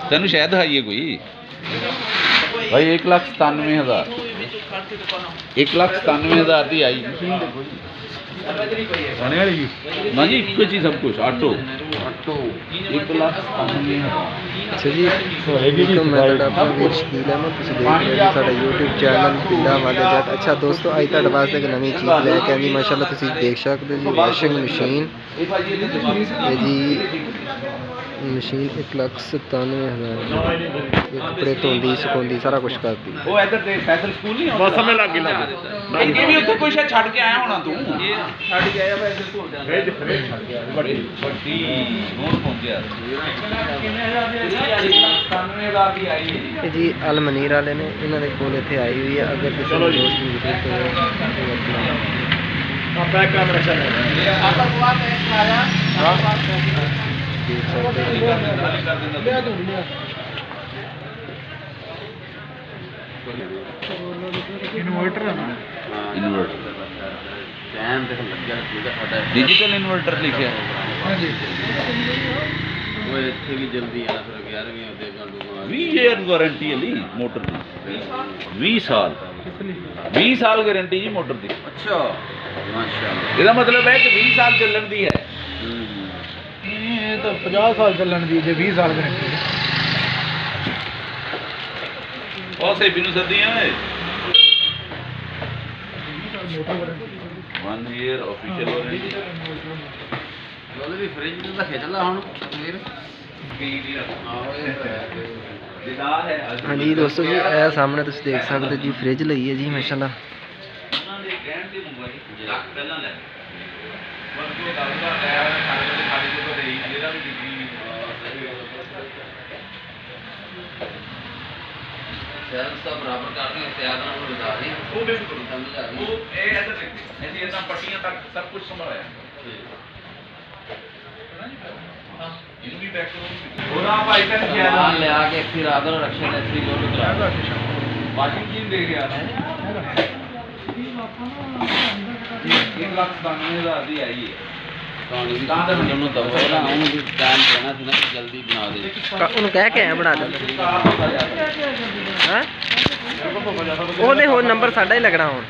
तेन शायद दिखाइए कोई भाई 1,97,000 1,97,000 की आई मशीन देखो जी ना जी एक चीज सब कुछ आटो 1,97,000। अच्छा जी तो मैं अपना वीर शकील अहमद तुसीं देख रहे हो साडा YouTube चैनल पिंडा वाले जट। अच्छा दोस्तों अज तुहाडे वास्ते एक नवी चीज़ लैके आई जी माशाअल्लाह तुसीं देख सकते जी वाशिंग मशीन जी मशीन 1,97,000 कपड़े धोंदी सुकाउंदी सारा कुछ करती। वो इधर देख फैसल स्कूल नहीं बस समय लग गया ये भी उत्थे कोई शायद छड़ के आया होना तू ये छड़ के आया वैसे धो जांदा फ्रिज छड़ के आया बड़ी नोट पहुंचया 97,000 की आई है जी अल मनीर वाले ने इन्हां दे कोल इत्थे आई हुई है। अगर किसी को दोस्त की जरूरत हो पैक कैमरा चल आपका बुआ पैक आया हां देख सकते हैं इन्वर्टर इन्वर्टर डिजिटल इन्वर्टर लिखा हाँ जी वो इतने भी जल्दी आना फिर 11वीं होते 20 ईयर वारंटी है ली मोटर की 20 साल 20 साल गारंटी जी मोटर की। अच्छा माशाल्लाह इसका मतलब है कि 20 साल चलन दी है ये तो 50 साल चलन दी जे 20 साल गारंटी है। और से बिनु सदियां है 1 ईयर ऑफिशियल वारंटी ਉਹਦੇ ਵੀ ਫ੍ਰਿਜ ਦਾ ਖਿੱਚ ਲਾ ਹੁਣ ਫੇਰ हाँ जी दोस्तों जी ए सामने तुम देख सकते जी फ्रिज लई है जी माशाल्लाह। बराबर करनी पट्टियां तक सब कुछ संभाला लिया के फिर आदर रक्षा वाशिंग मशीन दे गया 1,97,000 की आई है जल्दी बना दे उन्हें कह के आया बना दे हैं ओदे हो नंबर साडा ही लगना हुण।